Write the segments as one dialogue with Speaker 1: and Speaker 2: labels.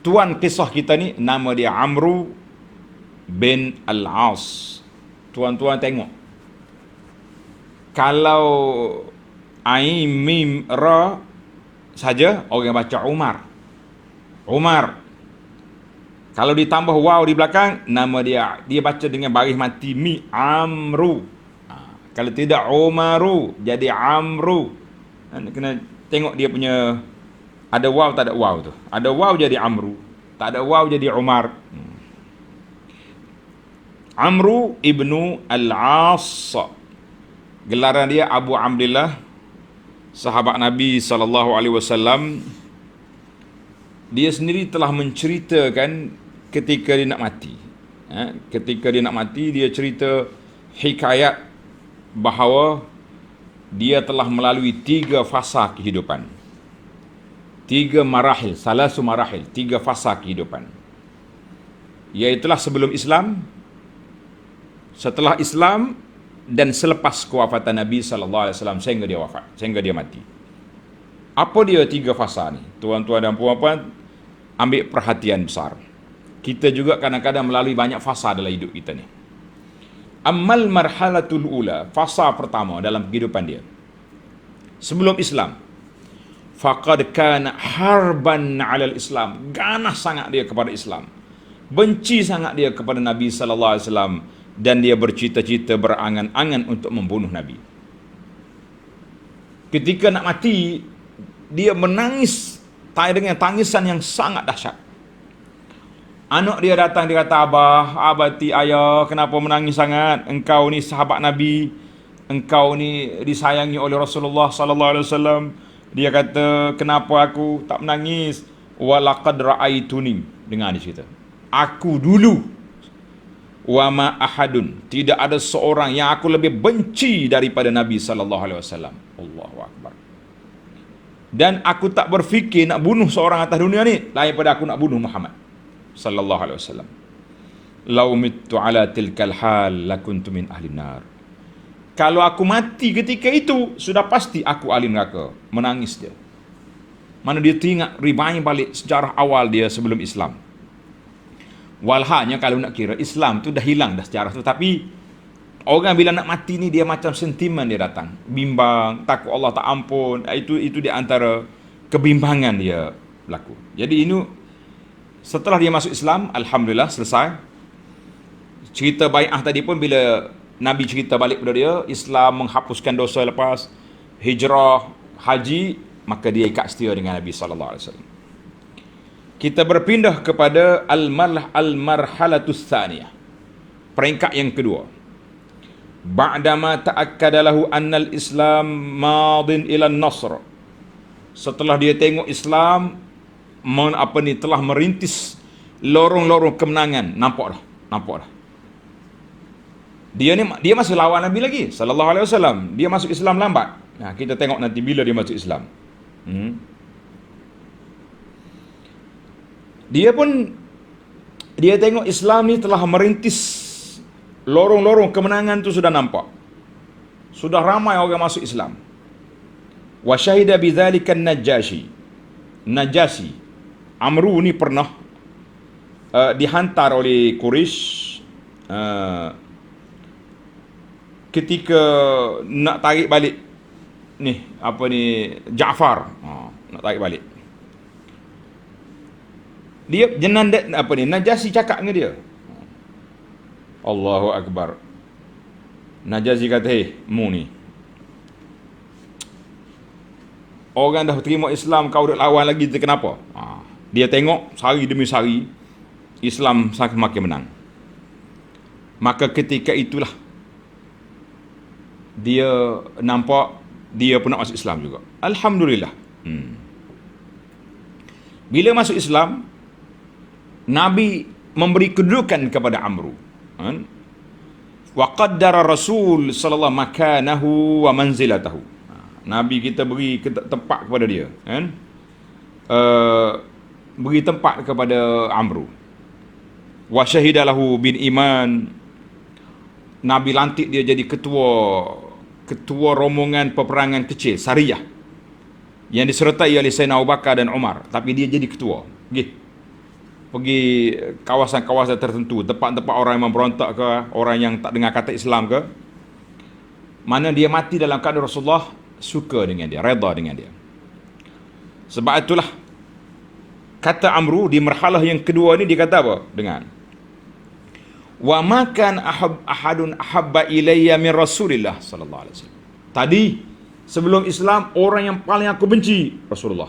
Speaker 1: tuan kisah kita ni nama dia Amru bin Al-As. Tuan-tuan tengok, kalau Ain Mim Ra saja orang baca Umar. Kalau ditambah waw di belakang, nama dia baca dengan baris mati mi, Amru. Kalau tidak Umaru, jadi Amru. Kena tengok dia punya, ada waw tak ada waw tu. Ada waw jadi Amru, tak ada waw jadi Umar. Amru ibnu Al-As, gelaran dia Abu Abdillah, sahabat Nabi SAW. Dia sendiri telah menceritakan ketika dia nak mati. Ketika dia nak mati, dia cerita hikayat bahawa dia telah melalui 3 fasa kehidupan. 3 marahil, salasu marahil, 3 fasa kehidupan. Iaitulah sebelum Islam, setelah Islam, dan selepas kewafatan Nabi SAW sehingga dia wafat, sehingga dia mati. Apa dia 3 fasa ni? Tuan-tuan dan puan-puan, ambil perhatian besar. Kita juga kadang-kadang melalui banyak fasa dalam hidup kita ni. Ammal marhalatul ula, fasa pertama dalam kehidupan dia sebelum Islam, faqad kana harban 'alal Islam, ganas sangat dia kepada Islam, benci sangat dia kepada Nabi SAW, dan dia bercita-cita, berangan-angan untuk membunuh Nabi. Ketika nak mati, dia menangis dengan tangisan yang sangat dahsyat. Anak dia datang, dia kata, abah, ayah, kenapa menangis sangat? Engkau ni sahabat Nabi, engkau ni disayangi oleh Rasulullah SAW. Dia kata, kenapa aku tak menangis? Walaqad ra'aituni. Dengar dia cerita, aku dulu, wama ahadun, tidak ada seorang yang aku lebih benci daripada Nabi SAW. Allahu Akbar. Dan aku tak berfikir nak bunuh seorang atas dunia ni lain pada aku nak bunuh Muhammad sallallahu alaihi wasallam. Lau mittu ala tilkal hal lakuntu min ahli nar. Kalau aku mati ketika itu, sudah pasti aku ahli neraka. Menangis dia. Mana dia teringat rewind balik sejarah awal dia sebelum Islam. Walhanya kalau nak kira Islam tu dah hilang dah sejarah tu, tapi orang bila nak mati ni dia macam sentimen, dia datang bimbang, takut Allah tak ampun. Itu di antara kebimbangan dia berlaku. Jadi ini setelah dia masuk Islam, alhamdulillah selesai. Cerita bai'ah tadi pun bila Nabi cerita balik pada dia, Islam menghapuskan dosa lepas hijrah, haji, maka dia ikat setia dengan Nabi sallallahu alaihi wasallam. Kita berpindah kepada al-marhalatus tsaniyah, peringkat yang kedua. Ba'dama ta'akkada lahu annal Islam madin ila an-nasr. Setelah dia tengok Islam telah merintis lorong-lorong kemenangan, nampak dah. Dia masih lawan Nabi lagi sallallahu alaihi wasallam. Dia masuk Islam lambat. Nah, kita tengok nanti bila dia masuk Islam. Dia tengok Islam ni telah merintis lorong-lorong kemenangan tu, sudah nampak. Sudah ramai orang masuk Islam. Wa syahida bidzalika Najasyi. Amru ni pernah dihantar oleh Quraisy ketika nak tarik balik Ja'far, nak tarik balik. Dia Najasyi cakap dengan dia, Allahu Akbar. Najasyi kata, mu ni orang dah terima Islam, kau duk lawan lagi, kenapa? Dia tengok sehari demi sehari Islam semakin menang. Maka ketika itulah dia nampak dia pun nak masuk Islam juga. Alhamdulillah. Bila masuk Islam, Nabi memberi kedudukan kepada Amru. Wa qaddara Rasul sallallahu makanahu wa manzilatahu. Nabi kita beri tempat kepada dia, beri tempat kepada Amru. Wa syahidalahu bin iman. Nabi lantik dia jadi ketua rombongan peperangan kecil Sariyah yang disertai oleh Sayyidina Abu Bakar dan Umar, tapi dia jadi ketua. pergi kawasan-kawasan tertentu, tempat-tempat orang yang memberontak ke, orang yang tak dengar kata Islam ke, mana dia mati dalam keadaan Rasulullah suka dengan dia, redha dengan dia. Sebab itulah kata Amru di marhalah yang kedua ni dia kata apa? Dengar. Wa makan ahadun ahabba ilayya min Rasulillah sallallahu alaihi wasallam. Tadi sebelum Islam, orang yang paling aku benci Rasulullah.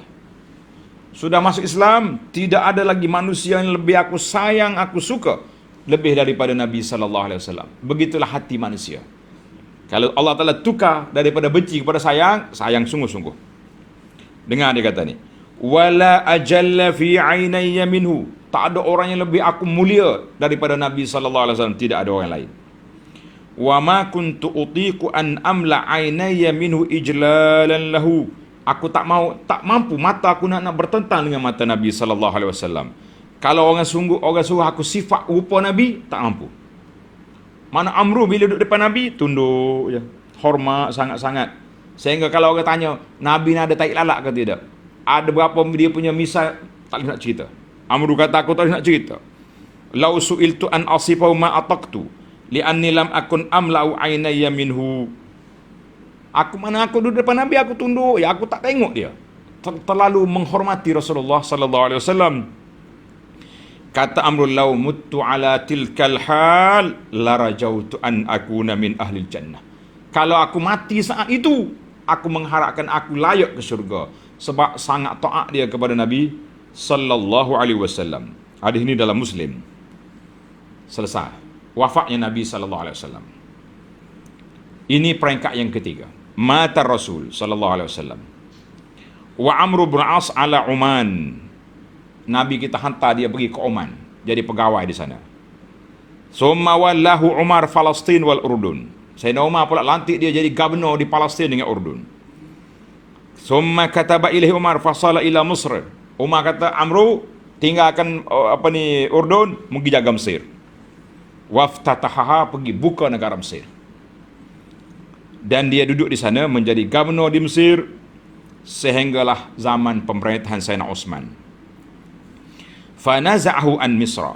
Speaker 1: Sudah masuk Islam, tidak ada lagi manusia yang lebih aku sayang, aku suka lebih daripada Nabi sallallahu alaihi wasallam. Begitulah hati manusia. Kalau Allah Taala tukar daripada benci kepada sayang, sayang sungguh-sungguh. Dengar dia kata ni. Wala ajalla fi ainayya minhu. Tak ada orang yang lebih aku mulia daripada Nabi sallallahu alaihi wasallam, tidak ada orang lain. Wa ma kuntu utiqu an amla ainayya minhu ijlalan lahu. Aku tak mampu mata aku nak bertentang dengan mata Nabi sallallahu alaihi wasallam. Kalau orang suruh aku sifat rupa Nabi, tak mampu. Mana Amru bila duduk depan Nabi, tunduk je, hormat sangat-sangat. Sehingga kalau orang tanya, Nabi ni ada tahi lalat ke tidak? Ada berapa dia punya misal, tak boleh nak cerita. Amru kata, aku tak boleh nak cerita. Lau su'iltu an asifahu ma ataqtu li'anni lam akun amla'u ainayya minhu. Aku duduk depan Nabi, aku tunduk, ya aku tak tengok dia. Terlalu menghormati Rasulullah sallallahu alaihi wasallam. Kata Amrul, lau muttu ala tilkal hal la rajautu an akuna min ahli jannah. Kalau aku mati saat itu, aku mengharapkan aku layak ke syurga sebab sangat taat dia kepada Nabi sallallahu alaihi wasallam. Hadis ini dalam Muslim. Selesai wafatnya Nabi sallallahu alaihi wasallam. Ini peringkat yang ketiga. Mata Rasul sallallahu alaihi wasallam. Wa Amr bin As ala Oman. Nabi kita hantar dia pergi ke Oman, jadi pegawai di sana. Summa wallahu Umar Palestin wal Urdun. Sayyidina Umar pula lantik dia jadi gubernur di Palestin dengan Urdun. Summa kataba ilaihi Umar fasala ila Mesir. Umar kata, Amru tinggalkan Urdun, pergi jaga Mesir. Waftatahaha, pergi buka negara Mesir. Dan dia duduk di sana menjadi gubernur di Mesir sehinggalah zaman pemerintahan Sayyidina Osman. Fanaza'ahu an Misra.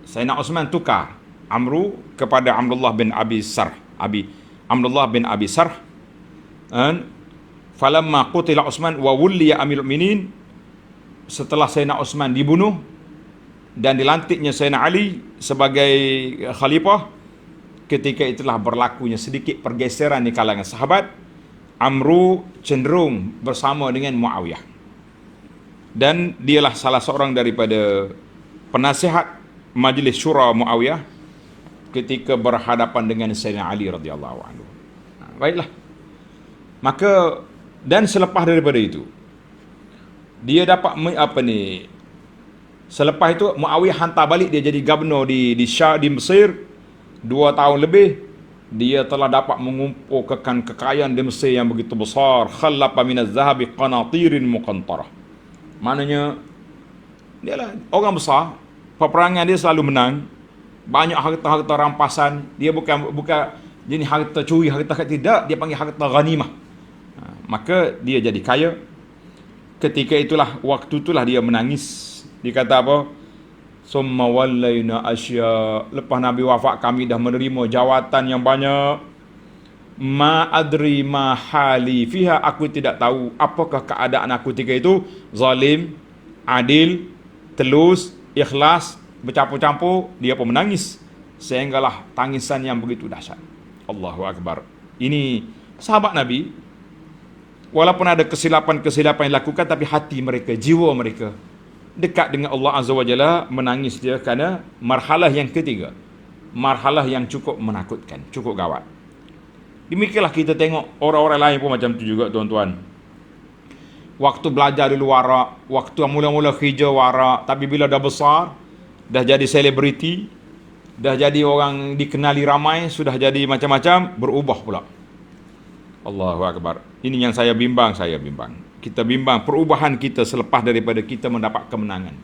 Speaker 1: Sayyidina Osman tukar Amru kepada Abdullah bin Abi Sarh. Abdullah bin Abi Sarh. Falamma qutila Osman wa wulliya Amirul Mukminin. Setelah Sayyidina Osman dibunuh dan dilantiknya Sayyidina Ali sebagai khalifah, ketika itulah berlakunya sedikit pergeseran di kalangan sahabat. Amru cenderung bersama dengan Muawiyah. Dan dialah salah seorang daripada penasihat Majlis Syura Muawiyah ketika berhadapan dengan Sayyidina Ali radhiyallahu anhu. Baiklah. Maka dan selepas daripada itu, dia dapat selepas itu Muawiyah hantar balik dia jadi gubernur di Mesir 2 tahun lebih. Dia telah dapat mengumpulkan kekayaan di Mesir yang begitu besar. Khallaqa minaz zahabi qanatirin muqantarah. Maknanya dialah orang besar, peperangan dia selalu menang, banyak harta-harta rampasan. Dia bukan jenis harta curi, harta tidak, dia panggil harta ghanimah. Maka dia jadi kaya. Ketika itulah, waktu itulah dia menangis. Dia kata apa? Summa wallayna asya. Lepas Nabi wafat, kami dah menerima jawatan yang banyak. Ma adri ma hali fiha. Aku tidak tahu apakah keadaan aku ketika itu. Zalim, adil, telus, ikhlas, bercampur-campur. Dia pun menangis sehinggalah tangisan yang begitu dahsyat. Allahu Akbar. Ini sahabat Nabi, walaupun ada kesilapan-kesilapan yang dilakukan, tapi hati mereka, jiwa mereka dekat dengan Allah Azza wa Jalla. Menangis dia kerana marhalah yang ketiga, marhalah yang cukup menakutkan, cukup gawat. Demikianlah kita tengok orang-orang lain pun macam tu juga, tuan-tuan. Waktu belajar dulu warak, waktu mula-mula kerja warak, tapi bila dah besar, dah jadi selebriti, dah jadi orang dikenali ramai, sudah jadi macam-macam, berubah pula. Allahu Akbar. Ini yang saya bimbang. Kita bimbang perubahan kita selepas daripada kita mendapat kemenangan.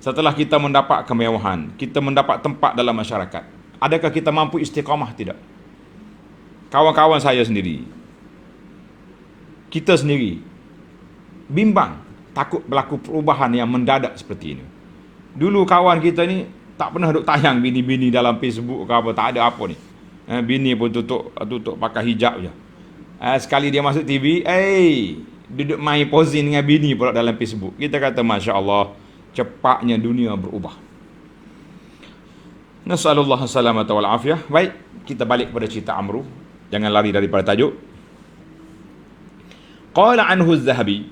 Speaker 1: Setelah kita mendapat kemewahan, kita mendapat tempat dalam masyarakat, adakah kita mampu istiqamah? Tidak. Kawan-kawan saya sendiri, kita sendiri bimbang, takut berlaku perubahan yang mendadak seperti ini. Dulu kawan kita ni tak pernah duk tayang bini-bini dalam Facebook ke apa, tak ada apa ni. Bini pun tutup pakai hijab je. Sekali dia masuk TV, duduk main posing dengan bini pula dalam Facebook. Kita kata Masya Allah, cepatnya dunia berubah. Nasallallahu salamata wal afiyah. Baik, kita balik kepada cerita Amru. Jangan lari daripada tajuk. Qala anhu Az-Zahabi.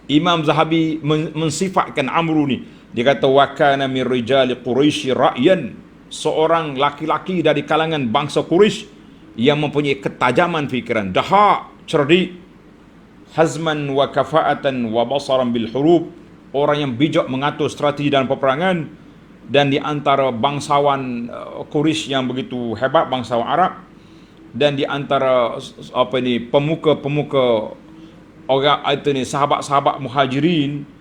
Speaker 1: Imam Zahabi mensifatkan Amru ni. Dia kata wa kana min rijali Quraisy ra'yan, seorang laki-laki dari kalangan bangsa Quraisy yang mempunyai ketajaman fikiran, dahak, cerdik, hazman wa kafa'atan wa basaran bil hurub, orang yang bijak mengatur strategi dalam peperangan, dan di antara bangsawan Quraisy yang begitu hebat, bangsawan Arab, dan di antara pemuka-pemuka orang itu ni, sahabat-sahabat Muhajirin,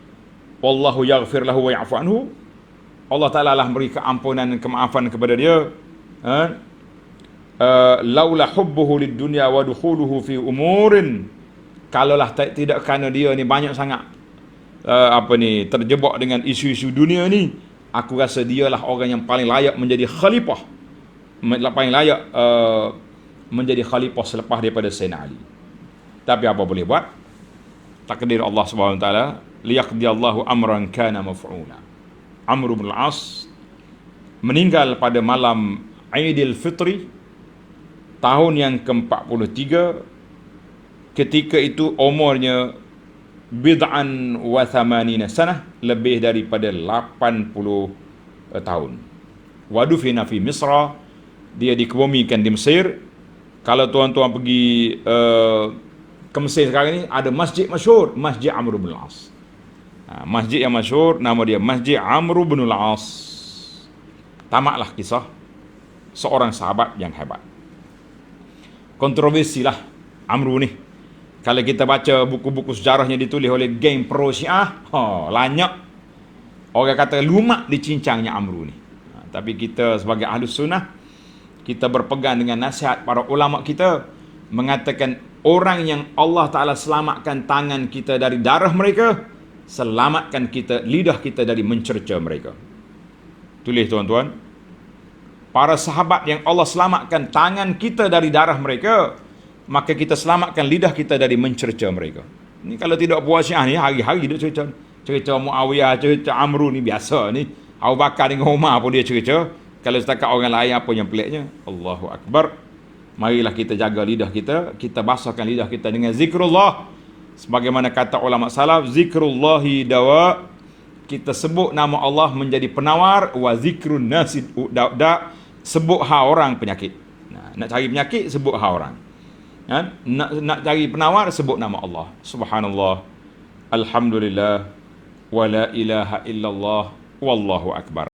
Speaker 1: wallahu yaghfir lahu wa ya'fu anhu, Allah Ta'ala lah memberi keampunan dan kemaafan kepada dia. Laula hubbuhu lid dunya wa dukhuluhu fi umurin, kalaulah tidak kerana dia ni banyak sangat terjebak dengan isu-isu dunia ni, aku rasa dialah orang yang paling layak menjadi khalifah, paling layak menjadi khalifah selepas daripada Sayyidina Ali. Tapi apa boleh buat, takdir Allah Subhanahu wa taala, liyaqdiyallahu amran kana maf'ula. Amr bin al-As meninggal pada malam Aidil Fitri tahun yang ke-43, ketika itu umurnya bid'an wa thamanina sanah, lebih daripada 80 tahun. Wadufina fi Misra, dia dikebumikan di Mesir. Kalau tuan-tuan pergi ke Mesir sekarang ni, ada masjid masyhur, Masjid Amr bin al-As. Masjid yang masyhur nama dia Masjid Amr bin al-As. Tamatlah kisah seorang sahabat yang hebat. Kontroversi lah Amru ni. Kalau kita baca buku-buku sejarahnya ditulis oleh geng pro Syiah, lanyak orang kata lumak dicincangnya Amru ni. Tapi kita sebagai Ahlus Sunnah, kita berpegang dengan nasihat para ulama kita, mengatakan orang yang Allah Ta'ala selamatkan tangan kita dari darah mereka, selamatkan kita, lidah kita dari mencerca mereka. Tulis tuan-tuan, para sahabat yang Allah selamatkan tangan kita dari darah mereka, maka kita selamatkan lidah kita dari mencerca mereka. Ni kalau tidak puas Syiah ni, hari-hari dia cerita Muawiyah, cerita Amru ni biasa ni. Abu Bakar dengan Umar pun dia cerita. Kalau setakat orang lain, apa yang peliknya? Allahu Akbar. Marilah kita jaga lidah kita, kita basahkan lidah kita dengan zikrullah. Sebagaimana kata ulama salaf, zikrullahi dawa, kita sebut nama Allah menjadi penawar, wa zikrun nasi sebut orang penyakit. Nak cari penyakit, sebut orang. Nak cari penawar, sebut nama Allah. Subhanallah, alhamdulillah, wa la ilaha illallah, wallahu akbar.